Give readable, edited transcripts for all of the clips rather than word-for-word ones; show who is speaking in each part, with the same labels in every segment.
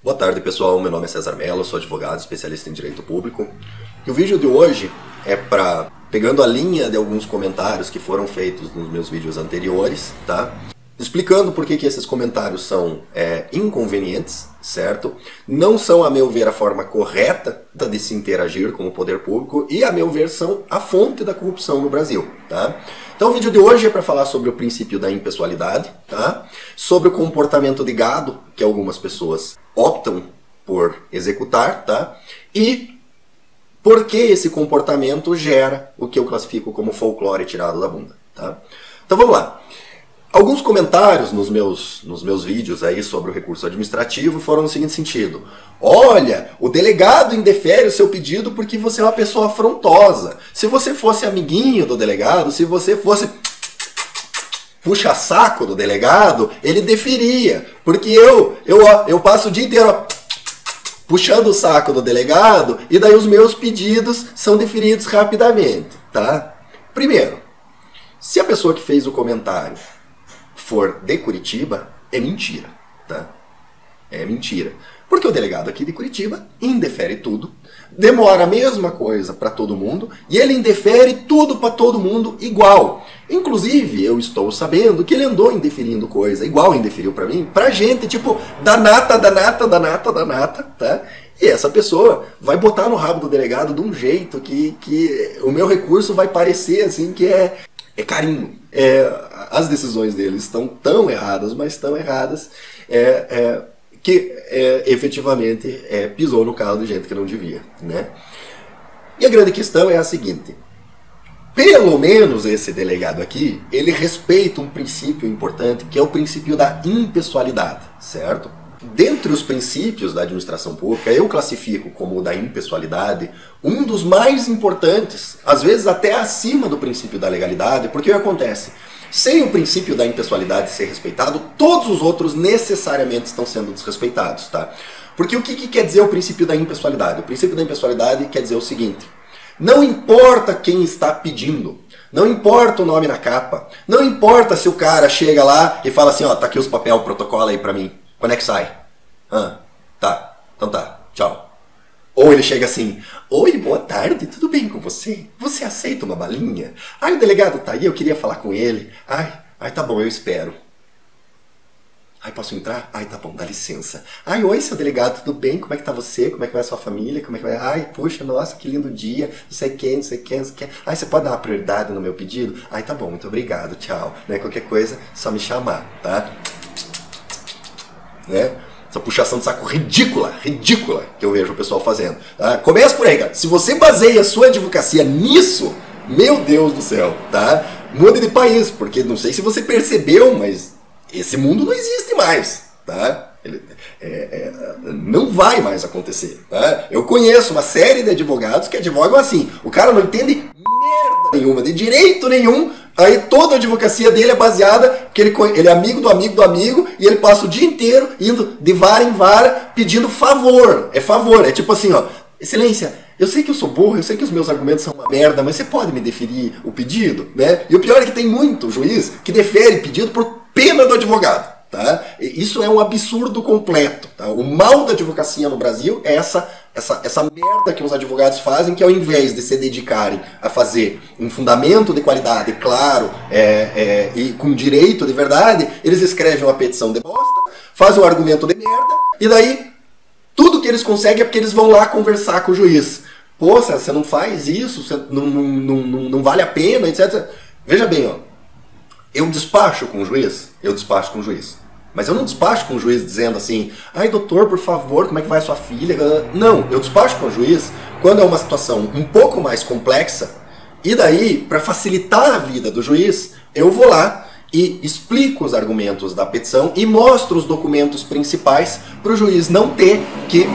Speaker 1: Boa tarde, pessoal. Meu nome é César Mello, sou advogado especialista em direito público. E o vídeo de hoje é pegando a linha de alguns comentários que foram feitos nos meus vídeos anteriores, tá? Explicando por que esses comentários são inconvenientes, certo? Não são, a meu ver, a forma correta de se interagir com o poder público e, a meu ver, são a fonte da corrupção no Brasil, tá? Então o vídeo de hoje é para falar sobre o princípio da impessoalidade, tá? Sobre o comportamento de gado que algumas pessoas optam por executar, tá? E por que esse comportamento gera o que eu classifico como folclore tirado da bunda, tá? Então vamos lá. Alguns comentários nos meus vídeos aí sobre o recurso administrativo foram no seguinte sentido: olha, o delegado indefere o seu pedido porque você é uma pessoa afrontosa. Se você fosse amiguinho do delegado, se você fosse puxa-saco do delegado, ele deferia. Porque eu passo o dia inteiro puxando o saco do delegado e daí os meus pedidos são deferidos rapidamente, tá? Primeiro, se a pessoa que fez o comentário for de Curitiba, é mentira, tá? É mentira. Porque o delegado aqui de Curitiba indefere tudo, demora a mesma coisa para todo mundo e ele indefere tudo para todo mundo igual. Inclusive, eu estou sabendo que ele andou indeferindo coisa igual indeferiu para mim, pra gente, tipo, da nata, tá? E essa pessoa vai botar no rabo do delegado de um jeito que o meu recurso vai parecer assim que é carinho. As decisões deles estão tão erradas, mas tão erradas, que efetivamente pisou no calo de gente que não devia, né? E a grande questão é a seguinte: pelo menos esse delegado aqui, ele respeita um princípio importante, que é o princípio da impessoalidade, certo? Dentre os princípios da administração pública, eu classifico como o da impessoalidade um dos mais importantes, às vezes até acima do princípio da legalidade, porque o que acontece? Sem o princípio da impessoalidade ser respeitado, todos os outros necessariamente estão sendo desrespeitados, tá? Porque o que quer dizer o princípio da impessoalidade? O princípio da impessoalidade quer dizer o seguinte: não importa quem está pedindo, não importa o nome na capa, não importa se o cara chega lá e fala assim, ó, tá aqui os papel, protocolo aí pra mim. Quando é que sai? Tá. Então tá. Tchau. Ou ele chega assim: oi, boa tarde, tudo bem com você? Você aceita uma balinha? Ai, o delegado tá aí, eu queria falar com ele. Ai, tá bom, eu espero. Ai, posso entrar? Ai, tá bom, dá licença. Ai, oi, seu delegado, tudo bem? Como é que tá você? Como é que vai a sua família? Como é que vai? Ai, puxa, nossa, que lindo dia. Não sei quem. Ai, você pode dar uma prioridade no meu pedido? Ai, tá bom, muito obrigado, tchau. Né? Qualquer coisa, só me chamar, tá? Né? Essa puxação de saco ridícula que eu vejo o pessoal fazendo. Tá? Começa por aí, cara. Se você baseia a sua advocacia nisso, meu Deus do céu, tá? Mude de país, porque não sei se você percebeu, mas esse mundo não existe mais, tá? Não vai mais acontecer, tá? Eu conheço uma série de advogados que advogam assim. O cara não entende merda nenhuma, de direito nenhum. Aí toda a advocacia dele é baseada que ele é amigo do amigo do amigo e ele passa o dia inteiro indo de vara em vara pedindo favor. É tipo assim, ó: excelência, eu sei que eu sou burro, eu sei que os meus argumentos são uma merda, mas você pode me deferir o pedido, né? E o pior é que tem muito juiz que defere pedido por pena do advogado, tá? Isso é um absurdo completo, tá? O mal da advocacia no Brasil é essa merda que os advogados fazem, que ao invés de se dedicarem a fazer um fundamento de qualidade claro e com direito de verdade, eles escrevem uma petição de bosta, fazem um argumento de merda, e daí tudo que eles conseguem é porque eles vão lá conversar com o juiz. Pô, você não faz isso, você não vale a pena, etc. Veja bem, ó, eu despacho com o juiz. Mas eu não despacho com o juiz dizendo assim: ai, doutor, por favor, como é que vai a sua filha? Não, eu despacho com o juiz quando é uma situação um pouco mais complexa, e daí, para facilitar a vida do juiz, eu vou lá e explico os argumentos da petição e mostro os documentos principais para o juiz não ter que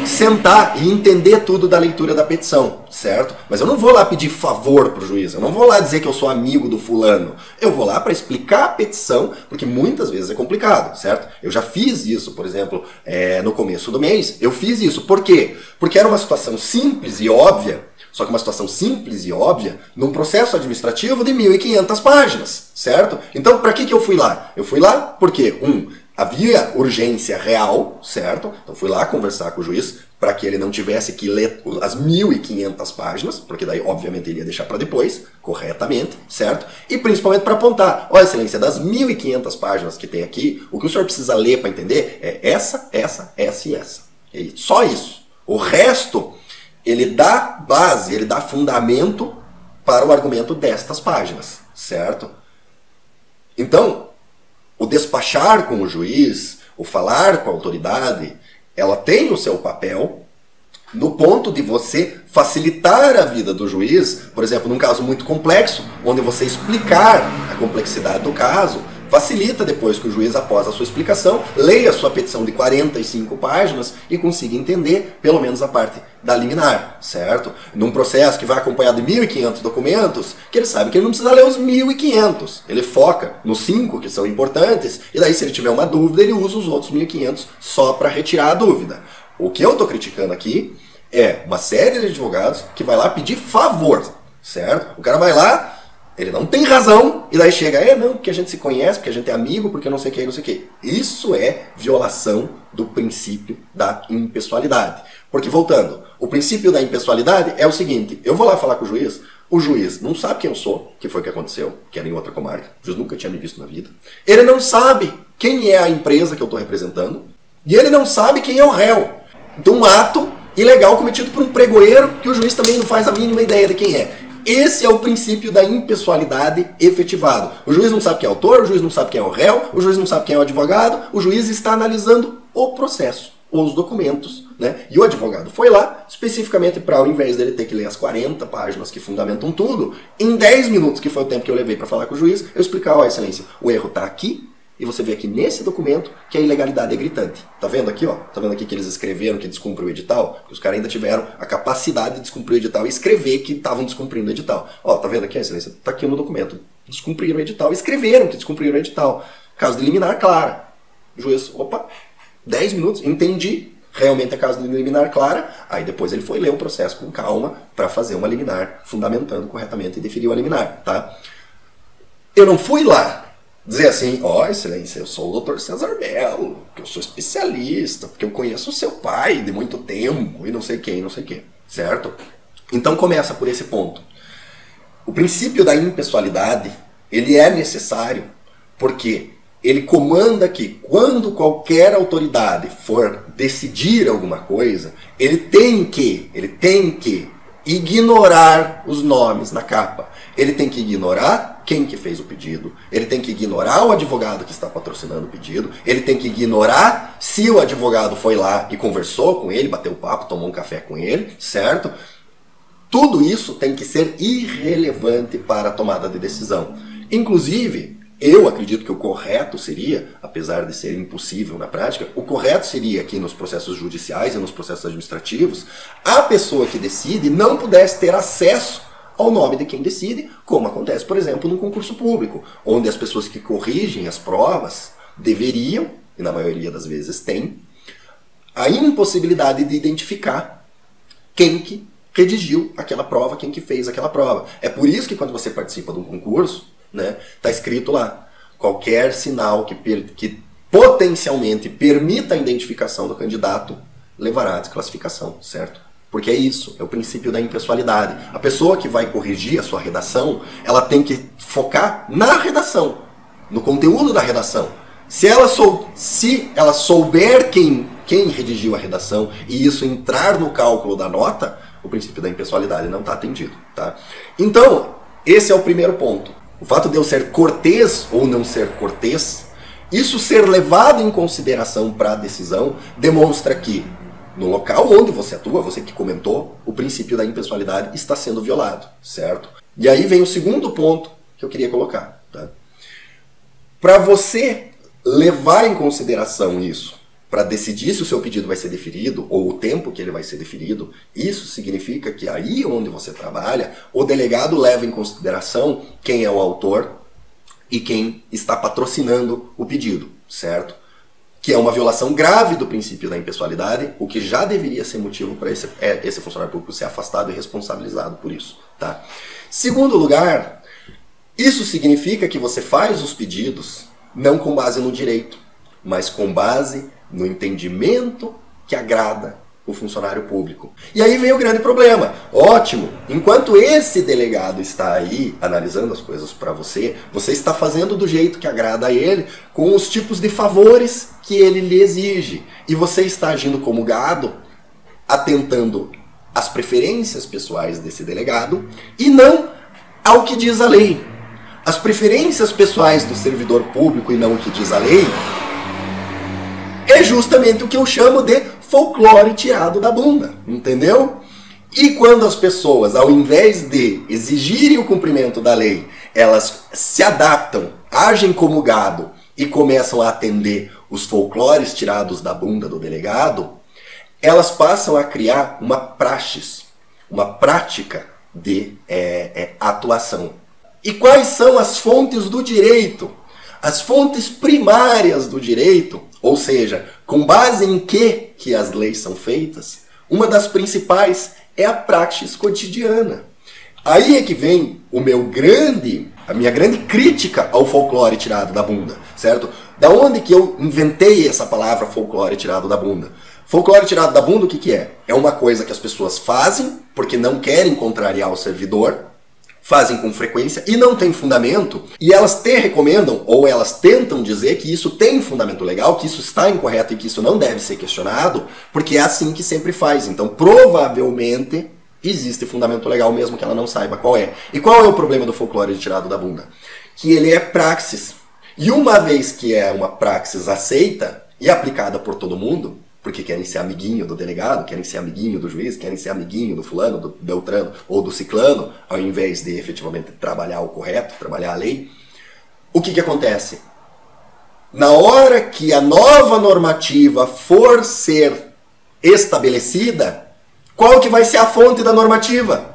Speaker 1: sentar e entender tudo da leitura da petição, certo? Mas eu não vou lá pedir favor para o juiz, eu não vou lá dizer que eu sou amigo do fulano, eu vou lá para explicar a petição, porque muitas vezes é complicado, certo? Eu já fiz isso, por exemplo, no começo do mês, eu fiz isso. Por quê? Porque era uma situação simples e óbvia, só que uma situação simples e óbvia num processo administrativo de 1.500 páginas, certo? Então, para que eu fui lá? Eu fui lá porque, havia urgência real, certo? Então fui lá conversar com o juiz para que ele não tivesse que ler as 1.500 páginas, porque daí obviamente ele ia deixar para depois, corretamente, certo? E principalmente para apontar, ó, excelência, das 1.500 páginas que tem aqui, o que o senhor precisa ler para entender é essa e essa. E só isso. O resto, ele dá base, ele dá fundamento para o argumento destas páginas, certo? Então, o despachar com o juiz, o falar com a autoridade, ela tem o seu papel no ponto de você facilitar a vida do juiz, por exemplo, num caso muito complexo, onde você explicar a complexidade do caso, facilita depois que o juiz, após a sua explicação, leia a sua petição de 45 páginas e consiga entender pelo menos a parte da liminar, certo? Num processo que vai acompanhado de 1.500 documentos, que ele sabe que ele não precisa ler os 1.500. Ele foca nos 5 que são importantes, e daí se ele tiver uma dúvida, ele usa os outros 1.500 só para retirar a dúvida. O que eu estou criticando aqui é uma série de advogados que vai lá pedir favor, certo? O cara vai lá, ele não tem razão, e daí chega, não, porque a gente se conhece, porque a gente é amigo, porque não sei o que, não sei o que. Isso é violação do princípio da impessoalidade. Porque, voltando, o princípio da impessoalidade é o seguinte, eu vou lá falar com o juiz não sabe quem eu sou, que foi o que aconteceu, que era em outra comarca, o juiz nunca tinha me visto na vida. Ele não sabe quem é a empresa que eu estou representando, e ele não sabe quem é o réu de um ato ilegal cometido por um pregoeiro que o juiz também não faz a mínima ideia de quem é. Esse é o princípio da impessoalidade efetivado. O juiz não sabe quem é o autor, o juiz não sabe quem é o réu, o juiz não sabe quem é o advogado, o juiz está analisando o processo, os documentos, né? E o advogado foi lá, especificamente para, ao invés dele ter que ler as 40 páginas que fundamentam tudo, em 10 minutos, que foi o tempo que eu levei para falar com o juiz, eu explicar, ó, excelência, o erro está aqui, e você vê aqui nesse documento que a ilegalidade é gritante. Tá vendo aqui, ó? Tá vendo aqui que eles escreveram que descumpriu o edital? Que os caras ainda tiveram a capacidade de descumprir o edital e escrever que estavam descumprindo o edital. Ó, tá vendo aqui, excelência? Tá aqui no documento. Descumpriram o edital, escreveram que descumpriram o edital. Caso de liminar clara. O juiz, opa, 10 minutos, entendi. Realmente é caso de liminar clara. Aí depois ele foi ler o processo com calma para fazer uma liminar, fundamentando corretamente e deferiu a liminar, tá? Eu não fui lá dizer assim, ó, excelência, eu sou o Dr. César Melo, que eu sou especialista, porque eu conheço o seu pai de muito tempo, e não sei quem, não sei quem, certo? Então começa por esse ponto. O princípio da impessoalidade, ele é necessário, porque ele comanda que quando qualquer autoridade for decidir alguma coisa, ele tem que ignorar os nomes na capa. Ele tem que ignorar quem que fez o pedido, ele tem que ignorar o advogado que está patrocinando o pedido, ele tem que ignorar se o advogado foi lá e conversou com ele, bateu papo, tomou um café com ele, certo? Tudo isso tem que ser irrelevante para a tomada de decisão. Inclusive, eu acredito que o correto seria, apesar de ser impossível na prática, o correto seria que nos processos judiciais e nos processos administrativos, a pessoa que decide não pudesse ter acesso ao nome de quem decide, como acontece, por exemplo, num concurso público, onde as pessoas que corrigem as provas deveriam, e na maioria das vezes têm, a impossibilidade de identificar quem que redigiu aquela prova, quem que fez aquela prova. É por isso que quando você participa de um concurso, né, tá escrito lá, qualquer sinal que potencialmente permita a identificação do candidato levará à desclassificação, certo? Porque é isso, é o princípio da impessoalidade. A pessoa que vai corrigir a sua redação, ela tem que focar na redação, no conteúdo da redação. Se ela souber quem redigiu a redação e isso entrar no cálculo da nota, o princípio da impessoalidade não está atendido, tá? Então, esse é o primeiro ponto. O fato de eu ser cortês ou não ser cortês, isso ser levado em consideração para a decisão, demonstra que no local onde você atua, você que comentou, o princípio da impessoalidade está sendo violado, certo? E aí vem o segundo ponto que eu queria colocar, tá? Para você levar em consideração isso, para decidir se o seu pedido vai ser deferido ou o tempo que ele vai ser deferido, isso significa que aí onde você trabalha, o delegado leva em consideração quem é o autor e quem está patrocinando o pedido, certo? Que é uma violação grave do princípio da impessoalidade, o que já deveria ser motivo para esse funcionário público ser afastado e responsabilizado por isso, tá? Segundo lugar, isso significa que você faz os pedidos não com base no direito, mas com base no entendimento que agrada o funcionário público. E aí vem o grande problema. Ótimo, enquanto esse delegado está aí analisando as coisas para você, você está fazendo do jeito que agrada a ele, com os tipos de favores que ele lhe exige. E você está agindo como gado, atentando às preferências pessoais desse delegado e não ao que diz a lei. As preferências pessoais do servidor público e não o que diz a lei é justamente o que eu chamo de folclore tirado da bunda, entendeu? E quando as pessoas, ao invés de exigirem o cumprimento da lei, elas se adaptam, agem como gado e começam a atender os folclores tirados da bunda do delegado, elas passam a criar uma praxis, uma prática de atuação. E quais são as fontes do direito? As fontes primárias do direito, ou seja, com base em que as leis são feitas, uma das principais é a praxis cotidiana. Aí é que vem a minha grande crítica ao folclore tirado da bunda, certo? Da onde que eu inventei essa palavra folclore tirado da bunda? Folclore tirado da bunda, o que é? É uma coisa que as pessoas fazem porque não querem contrariar o servidor, fazem com frequência e não tem fundamento, e elas te recomendam, ou elas tentam dizer que isso tem fundamento legal, que isso está incorreto e que isso não deve ser questionado, porque é assim que sempre faz. Então, provavelmente, existe fundamento legal mesmo que ela não saiba qual é. E qual é o problema do folclore tirado da bunda? Que ele é praxis. E uma vez que é uma praxis aceita e aplicada por todo mundo, porque querem ser amiguinho do delegado, querem ser amiguinho do juiz, querem ser amiguinho do fulano, do beltrano ou do ciclano, ao invés de efetivamente trabalhar o correto, trabalhar a lei, o que acontece? Na hora que a nova normativa for ser estabelecida, qual que vai ser a fonte da normativa?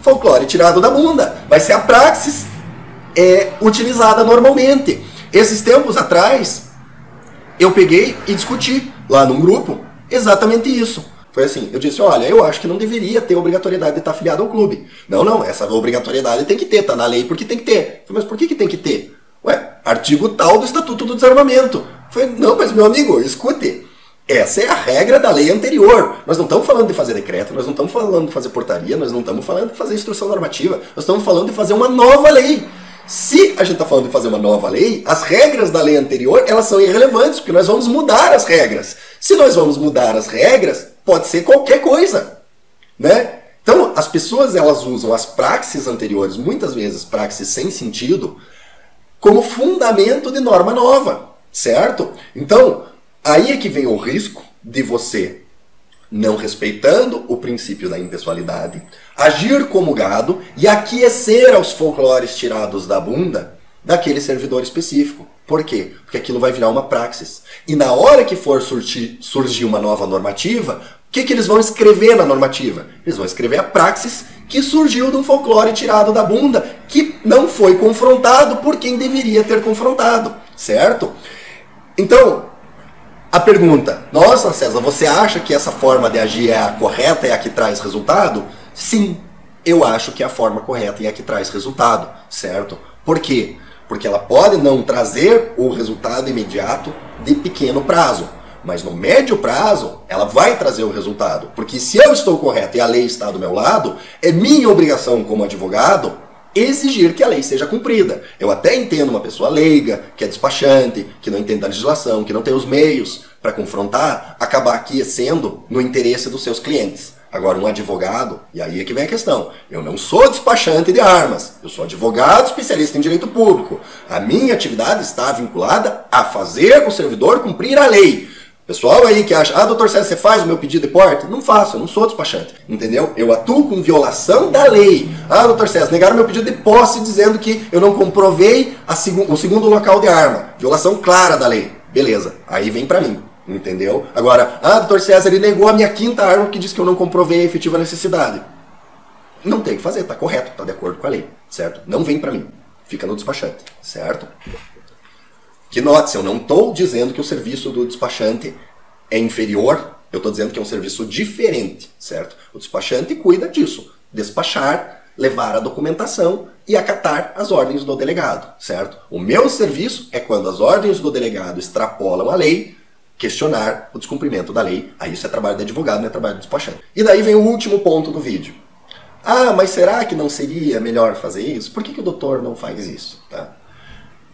Speaker 1: Folclore tirado da bunda. Vai ser a praxis utilizada normalmente. Esses tempos atrás, eu peguei e discuti lá num grupo exatamente isso. Foi assim, eu disse, olha, eu acho que não deveria ter obrigatoriedade de estar afiliado ao clube. Não, essa obrigatoriedade tem que ter, tá na lei porque tem que ter. Falei, mas por que tem que ter? Ué, artigo tal do Estatuto do Desarmamento. Falei, não, mas meu amigo, escute, essa é a regra da lei anterior. Nós não estamos falando de fazer decreto, nós não estamos falando de fazer portaria, nós não estamos falando de fazer instrução normativa, nós estamos falando de fazer uma nova lei. Se a gente está falando de fazer uma nova lei, as regras da lei anterior, elas são irrelevantes, porque nós vamos mudar as regras. Se nós vamos mudar as regras, pode ser qualquer coisa, né? Então, as pessoas, elas usam as praxis anteriores, muitas vezes praxis sem sentido, como fundamento de norma nova, certo? Então, aí é que vem o risco de você, não respeitando o princípio da impessoalidade, agir como gado e aquecer aos folclores tirados da bunda daquele servidor específico. Por quê? Porque aquilo vai virar uma praxis. E na hora que for surgir uma nova normativa, o que eles vão escrever na normativa? Eles vão escrever a praxis que surgiu de um folclore tirado da bunda, que não foi confrontado por quem deveria ter confrontado, certo? Então, a pergunta, nossa César, você acha que essa forma de agir é a correta, é a que traz resultado? Sim, eu acho que é a forma correta e é a que traz resultado, certo? Por quê? Porque ela pode não trazer o resultado imediato de pequeno prazo, mas no médio prazo ela vai trazer o resultado. Porque se eu estou correto e a lei está do meu lado, é minha obrigação como advogado exigir que a lei seja cumprida. Eu até entendo uma pessoa leiga, que é despachante, que não entende a legislação, que não tem os meios para confrontar, acabar aquecendo no interesse dos seus clientes. Agora, um advogado, e aí é que vem a questão, eu não sou despachante de armas, eu sou advogado especialista em direito público. A minha atividade está vinculada a fazer o servidor cumprir a lei. Pessoal aí que acha, doutor César, você faz o meu pedido de porte? Não faço, eu não sou despachante, entendeu? Eu atuo com violação da lei. Doutor César, negaram meu pedido de posse dizendo que eu não comprovei o segundo local de arma. Violação clara da lei. Beleza, aí vem pra mim, entendeu? Agora, doutor César, ele negou a minha quinta arma porque disse que eu não comprovei a efetiva necessidade. Não tem o que fazer, tá correto, tá de acordo com a lei, certo? Não vem pra mim, fica no despachante, certo? Que note-se, eu não estou dizendo que o serviço do despachante é inferior, eu estou dizendo que é um serviço diferente, certo? O despachante cuida disso, despachar levar a documentação e acatar as ordens do delegado, certo? O meu serviço é quando as ordens do delegado extrapolam a lei, questionar o descumprimento da lei. Aí isso é trabalho do advogado, não é trabalho do despachante. E daí vem o último ponto do vídeo. Ah, mas será que não seria melhor fazer isso? Por que o doutor não faz isso? Tá?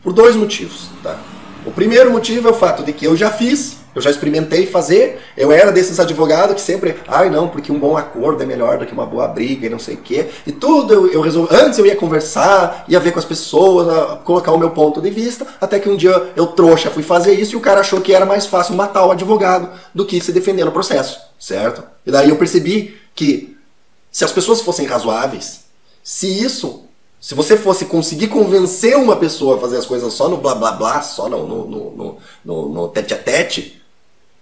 Speaker 1: Por dois motivos. Tá? O primeiro motivo é o fato de que eu já fiz, eu já experimentei fazer, eu era desses advogados que sempre, não, porque um bom acordo é melhor do que uma boa briga e não sei o quê. E tudo eu resolvi. Antes eu ia conversar, ia ver com as pessoas, colocar o meu ponto de vista, até que um dia eu trouxa fui fazer isso e o cara achou que era mais fácil matar o advogado do que se defender no processo, certo? E daí eu percebi que se as pessoas fossem razoáveis, se você fosse conseguir convencer uma pessoa a fazer as coisas só no blá blá blá, só no tete a tete,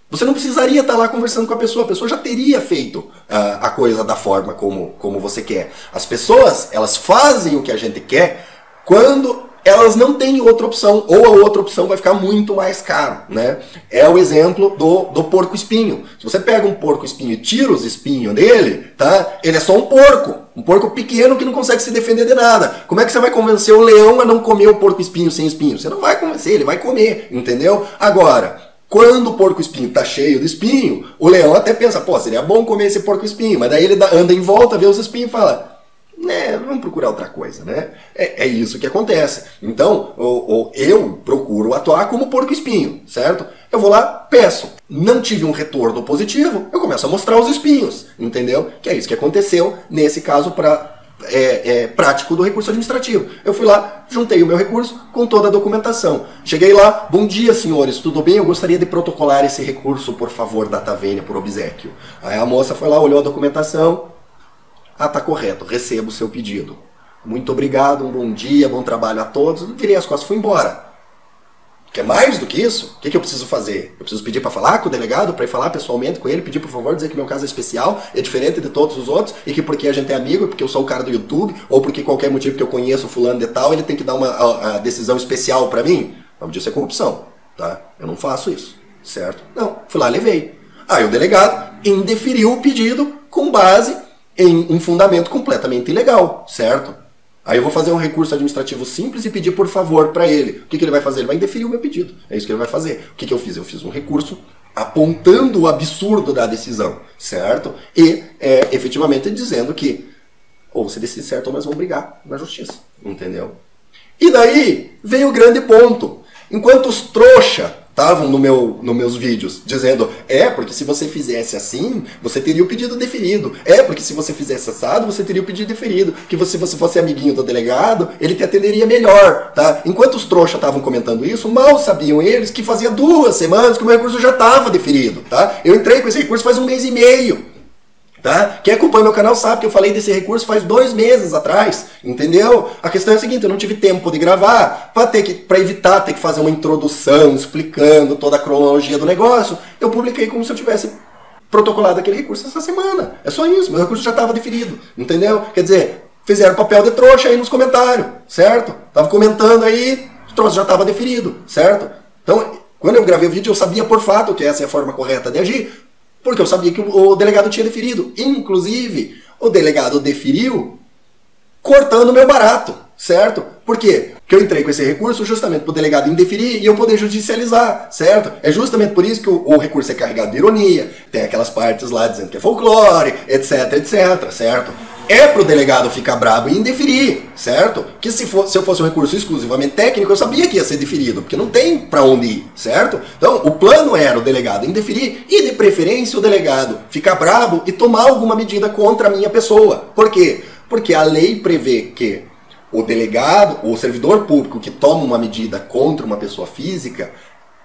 Speaker 1: você não precisaria estar lá conversando com a pessoa já teria feito a coisa da forma como você quer. As pessoas, elas fazem o que a gente quer quando elas não têm outra opção, ou a outra opção vai ficar muito mais caro, né? É o exemplo do porco-espinho. Se você pega um porco-espinho e tira os espinhos dele, tá? Ele é só um porco pequeno que não consegue se defender de nada. Como é que você vai convencer o leão a não comer o porco-espinho sem espinho? Você não vai convencer, ele vai comer, entendeu? Agora, quando o porco-espinho tá cheio de espinho, o leão até pensa, seria bom comer esse porco-espinho, mas daí ele anda em volta, vê os espinhos e fala, vamos procurar outra coisa, né? É isso que acontece. Então, eu procuro atuar como porco-espinho, certo? Eu vou lá, peço. Não tive um retorno positivo, eu começo a mostrar os espinhos, entendeu? Que é isso que aconteceu nesse caso prático do recurso administrativo. Eu fui lá, juntei o meu recurso com toda a documentação. Cheguei lá, bom dia senhores, tudo bem? Eu gostaria de protocolar esse recurso, por favor, data vênia, por obséquio. Aí a moça foi lá, olhou a documentação, tá correto, recebo o seu pedido. Muito obrigado, um bom dia, bom trabalho a todos. Virei as costas e fui embora. Quer mais do que isso? O que eu preciso fazer? Eu preciso pedir para falar com o delegado, para ir falar pessoalmente com ele, pedir por favor, dizer que meu caso é especial, é diferente de todos os outros, e que porque a gente é amigo, porque eu sou o cara do YouTube, ou porque qualquer motivo que eu conheço fulano de tal, ele tem que dar uma decisão especial para mim? O nome disso é corrupção, tá? Eu não faço isso, certo? Não, fui lá, levei. Aí o delegado indeferiu o pedido com base em um fundamento completamente ilegal, certo? Aí eu vou fazer um recurso administrativo simples e pedir por favor para ele. O que ele vai fazer? Ele vai indeferir o meu pedido. É isso que ele vai fazer. O que eu fiz? Eu fiz um recurso apontando o absurdo da decisão, certo? E efetivamente dizendo que ou você decide certo ou nós vamos brigar na justiça, entendeu? E daí veio o grande ponto. Enquanto os trouxa estavam nos meus vídeos dizendo, porque se você fizesse assim, você teria o pedido deferido. Porque se você fizesse assado, você teria o pedido deferido. Que se você fosse amiguinho do delegado, ele te atenderia melhor, tá? Enquanto os trouxas estavam comentando isso, mal sabiam eles que fazia 2 semanas que o meu recurso já estava deferido, tá? Eu entrei com esse recurso faz 1 mês e meio. Tá? Quem acompanha meu canal sabe que eu falei desse recurso faz 2 meses atrás, entendeu? A questão é a seguinte, eu não tive tempo de gravar, para evitar ter que fazer uma introdução explicando toda a cronologia do negócio, eu publiquei como se eu tivesse protocolado aquele recurso essa semana. É só isso, meu recurso já estava deferido, entendeu? Quer dizer, fizeram papel de trouxa aí nos comentários, certo? Tava comentando aí, o troço já estava deferido, certo? Então, quando eu gravei o vídeo, eu sabia por fato que essa é a forma correta de agir, porque eu sabia que o delegado tinha deferido. Inclusive, o delegado deferiu cortando o meu barato, certo? Por quê? Porque eu entrei com esse recurso justamente para o delegado indeferir e eu poder judicializar, certo? É justamente por isso que o recurso é carregado de ironia, tem aquelas partes lá dizendo que é folclore, etc, etc, certo? É para o delegado ficar brabo e indeferir, certo? Que se eu fosse um recurso exclusivamente técnico, eu sabia que ia ser deferido, porque não tem para onde ir, certo? Então, o plano era o delegado indeferir e, de preferência, o delegado ficar brabo e tomar alguma medida contra a minha pessoa. Por quê? Porque a lei prevê que o delegado, o servidor público que toma uma medida contra uma pessoa física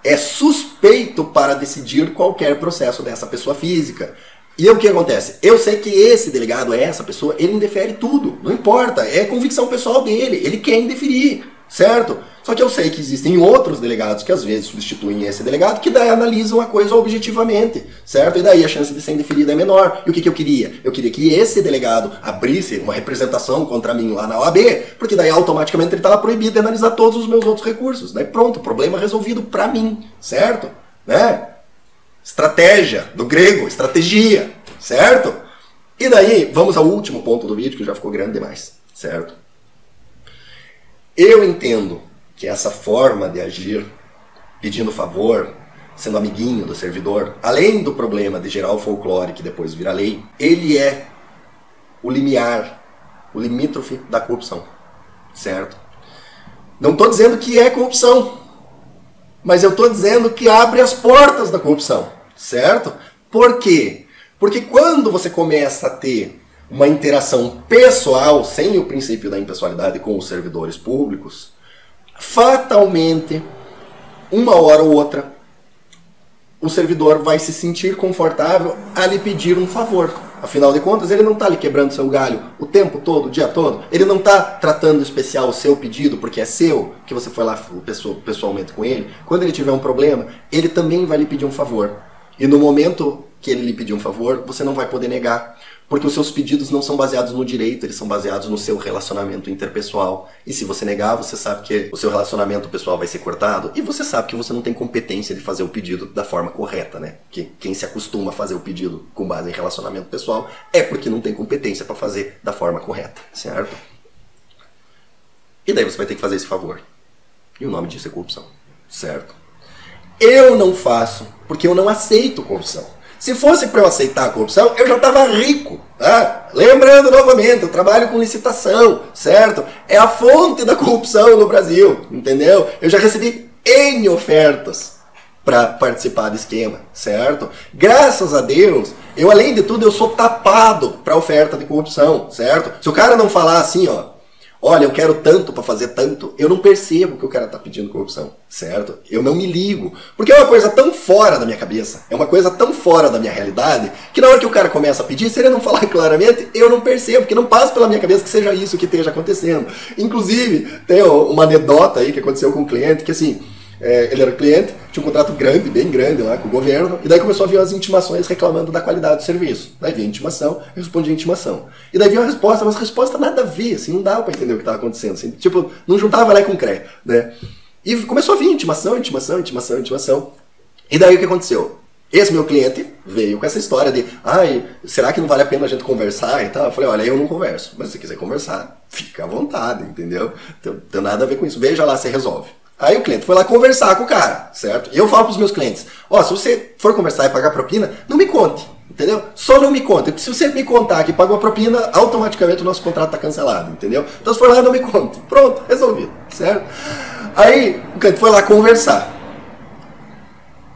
Speaker 1: é suspeito para decidir qualquer processo dessa pessoa física. E o que acontece? Eu sei que esse delegado, essa pessoa, ele indefere tudo, não importa, é convicção pessoal dele, ele quer indeferir, certo? Só que eu sei que existem outros delegados que às vezes substituem esse delegado, que daí analisam a coisa objetivamente, certo? E daí a chance de ser indeferida é menor. E o que eu queria? Eu queria que esse delegado abrisse uma representação contra mim lá na OAB, porque daí automaticamente ele estava proibido de analisar todos os meus outros recursos. Daí pronto, problema resolvido pra mim, certo? Né? Estratégia, do grego, estratégia, certo? E daí, vamos ao último ponto do vídeo, que já ficou grande demais, certo? Eu entendo que essa forma de agir, pedindo favor, sendo amiguinho do servidor, além do problema de gerar o folclore que depois vira lei, ele é o limiar, o limítrofe da corrupção, certo? Não estou dizendo que é corrupção, mas eu estou dizendo que abre as portas da corrupção, certo? Por quê? Porque quando você começa a ter uma interação pessoal, sem o princípio da impessoalidade com os servidores públicos, fatalmente, uma hora ou outra, o servidor vai se sentir confortável a lhe pedir um favor. Afinal de contas, ele não está lhe quebrando seu galho o tempo todo, o dia todo. Ele não está tratando especial o seu pedido, porque é seu, que você foi lá pessoalmente com ele. Quando ele tiver um problema, ele também vai lhe pedir um favor. E no momento que ele lhe pedir um favor, você não vai poder negar. Porque os seus pedidos não são baseados no direito, eles são baseados no seu relacionamento interpessoal. E se você negar, você sabe que o seu relacionamento pessoal vai ser cortado. E você sabe que você não tem competência de fazer o pedido da forma correta, né? Que quem se acostuma a fazer o pedido com base em relacionamento pessoal é porque não tem competência para fazer da forma correta, certo? E daí você vai ter que fazer esse favor. E o nome disso é corrupção, certo? Eu não faço porque eu não aceito corrupção. Se fosse para eu aceitar a corrupção, eu já estava rico. Tá? Lembrando novamente, eu trabalho com licitação, certo? É a fonte da corrupção no Brasil, entendeu? Eu já recebi N ofertas para participar do esquema, certo? Graças a Deus, eu além de tudo, eu sou tapado para oferta de corrupção, certo? Se o cara não falar assim, ó, olha, eu quero tanto para fazer tanto, eu não percebo que o cara está pedindo corrupção, certo? Eu não me ligo, porque é uma coisa tão fora da minha cabeça, é uma coisa tão fora da minha realidade, que na hora que o cara começa a pedir, se ele não falar claramente, eu não percebo, porque não passa pela minha cabeça que seja isso que esteja acontecendo. Inclusive, tem uma anedota aí que aconteceu com um cliente, que assim, ele era cliente, tinha um contrato grande, bem grande lá com o governo, e daí começou a vir as intimações reclamando da qualidade do serviço. Daí vinha a intimação, eu respondi a intimação. E daí vinha uma resposta, mas a resposta nada a ver, assim, não dava pra entender o que estava acontecendo, assim, tipo, não juntava lá com cré, né? E começou a vir intimação. E daí o que aconteceu? Esse meu cliente veio com essa história de, ai, será que não vale a pena a gente conversar e tal? Eu falei, olha, eu não converso, mas se você quiser conversar, fica à vontade, entendeu? Não tem nada a ver com isso, veja lá, você resolve. Aí o cliente foi lá conversar com o cara, certo? E eu falo pros meus clientes, ó, se você for conversar e pagar propina, não me conte, entendeu? Só não me conte. Se você me contar que pagou a propina, automaticamente o nosso contrato tá cancelado, entendeu? Então se for lá, não me conte. Pronto, resolvido, certo? Aí o cliente foi lá conversar.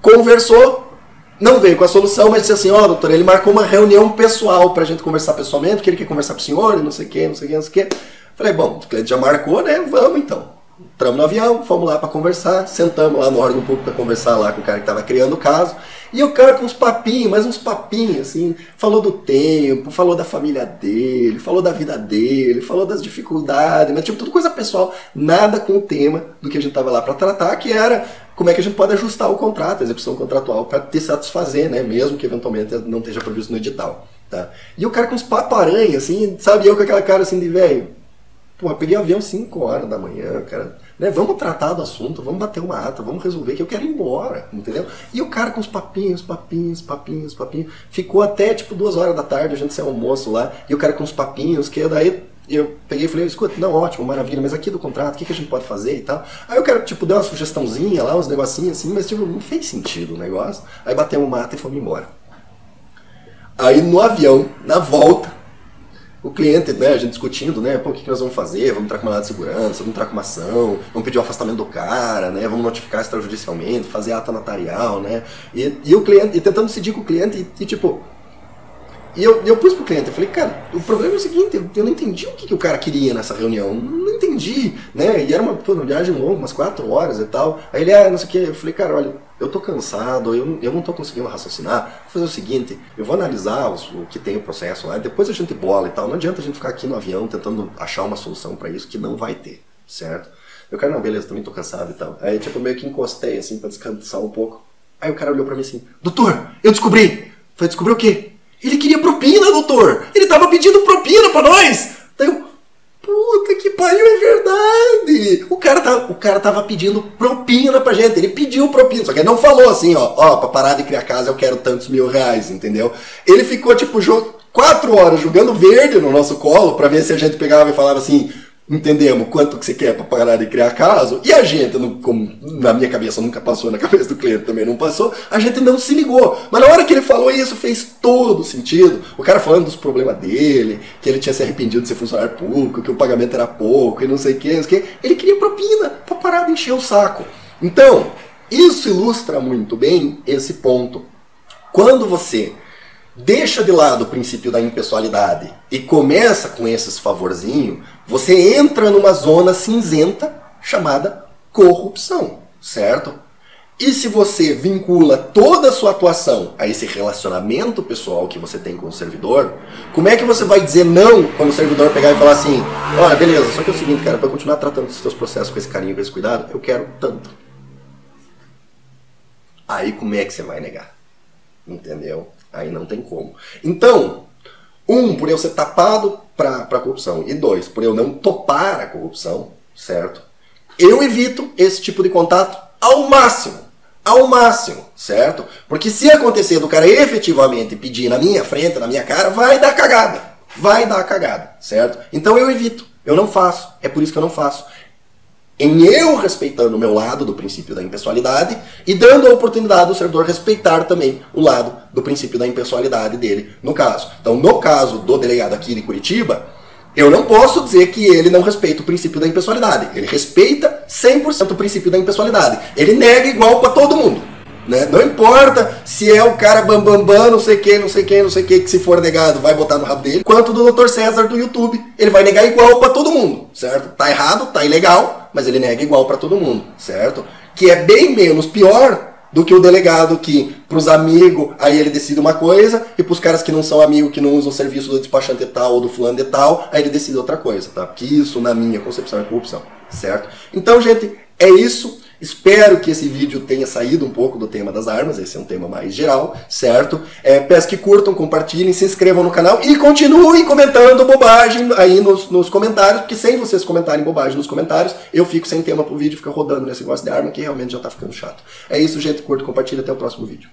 Speaker 1: Conversou, não veio com a solução, mas disse assim, ó, doutor, ele marcou uma reunião pessoal pra gente conversar pessoalmente, porque ele quer conversar com o senhor, e não sei o que. Falei, bom, o cliente já marcou, né? Vamos então. Entramos no avião, fomos lá para conversar, sentamos lá no órgão público para conversar lá com o cara que estava criando o caso, e o cara com uns papinhos, mas uns papinhos assim, falou do tempo, falou da família dele, falou da vida dele, falou das dificuldades, mas tipo, tudo coisa pessoal, nada com o tema do que a gente estava lá para tratar, que era como é que a gente pode ajustar o contrato, a execução contratual, para te satisfazer, né, mesmo que eventualmente não esteja previsto no edital, tá? E o cara com uns paparanhos, assim, sabe, eu com aquela cara assim de velho, pô, eu peguei avião 5 horas da manhã, cara, né? Vamos tratar do assunto, vamos bater uma ata, vamos resolver que eu quero ir embora, entendeu? E o cara com os papinhos, ficou até tipo 2 horas da tarde, a gente saiu almoço lá, e o cara com os papinhos, que daí eu peguei e falei, escuta, não, ótimo, maravilha, mas aqui do contrato, o que a gente pode fazer e tal? Aí o cara, tipo, deu uma sugestãozinha lá, uns negocinhos assim, mas tipo, não fez sentido o negócio, aí batemos uma ata e fomos embora. Aí no avião, na volta, o cliente, né, a gente discutindo, né, pô, o que nós vamos fazer? Vamos entrar com uma mandado de segurança, vamos entrar com uma ação, vamos pedir o afastamento do cara, né, vamos notificar extrajudicialmente, fazer ata notarial, né, e o cliente, e tentando decidir com o cliente, e tipo, e eu pus pro cliente, eu falei, cara, o problema é o seguinte, eu não entendi o que o cara queria nessa reunião, não entendi, né, e era uma viagem longa, umas 4 horas e tal, aí ele, não sei o que, eu falei, cara, olha, eu tô cansado, eu não tô conseguindo raciocinar, vou fazer o seguinte, eu vou analisar o que tem o processo lá, depois a gente bola e tal, não adianta a gente ficar aqui no avião tentando achar uma solução pra isso, que não vai ter, certo? Eu, cara, não, beleza, também tô cansado e tal, aí tipo, meio que encostei assim, pra descansar um pouco, aí o cara olhou pra mim assim, doutor, eu descobri! Falei, descobriu o quê? Ele queria propina, doutor! Ele tava pedindo propina pra nós! Daí eu, puta que pariu, é verdade! O cara tava pedindo propina pra gente, ele pediu propina, só que ele não falou assim, ó, pra parar de criar casa eu quero tantos mil reais, entendeu? Ele ficou tipo, 4 horas jogando verde no nosso colo para ver se a gente pegava e falava assim, entendemos quanto que você quer para parar de criar caso, e a gente, como na minha cabeça nunca passou, na cabeça do cliente também não passou, a gente não se ligou. Mas na hora que ele falou isso, fez todo sentido. O cara falando dos problemas dele, que ele tinha se arrependido de ser funcionário público, que o pagamento era pouco e não sei o que, ele queria propina para parar de encher o saco. Então, isso ilustra muito bem esse ponto. Quando você deixa de lado o princípio da impessoalidade e começa com esses favorzinhos, você entra numa zona cinzenta chamada corrupção, certo? E se você vincula toda a sua atuação a esse relacionamento pessoal que você tem com o servidor, como é que você vai dizer não quando o servidor pegar e falar assim, olha, beleza, só que é o seguinte, cara, para continuar tratando os seus processos com esse carinho, com esse cuidado, eu quero tanto. Aí como é que você vai negar? Entendeu? Aí não tem como. Então, por eu ser tapado para a corrupção, e 2, por eu não topar a corrupção, certo? Eu evito esse tipo de contato ao máximo, certo? Porque se acontecer do cara efetivamente pedir na minha frente, na minha cara, vai dar cagada, certo? Então eu evito, eu não faço, é por isso que eu não faço. Em eu respeitando o meu lado do princípio da impessoalidade e dando a oportunidade do servidor respeitar também o lado do princípio da impessoalidade dele, no caso. Então, no caso do delegado aqui de Curitiba, eu não posso dizer que ele não respeita o princípio da impessoalidade. Ele respeita 100% o princípio da impessoalidade. Ele nega igual para todo mundo. Né? Não importa se é o cara bambambam, não sei quem, que se for negado vai botar no rabo dele. Quanto do Dr. César do YouTube, ele vai negar igual para todo mundo, certo? Tá errado, tá ilegal, mas ele nega igual para todo mundo, certo? Que é bem menos pior do que o delegado que, pros amigos, aí ele decide uma coisa, e pros caras que não são amigos, que não usam o serviço do despachante tal ou do fulano de tal, aí ele decide outra coisa, tá? Porque isso, na minha concepção, é corrupção, certo? Então, gente, é isso. Espero que esse vídeo tenha saído um pouco do tema das armas, esse é um tema mais geral, certo? Peço que curtam, compartilhem, se inscrevam no canal e continuem comentando bobagem aí nos comentários, porque sem vocês comentarem bobagem nos comentários, eu fico sem tema pro vídeo, fica rodando nesse negócio de arma que realmente já tá ficando chato. É isso, gente, curta, compartilha, até o próximo vídeo.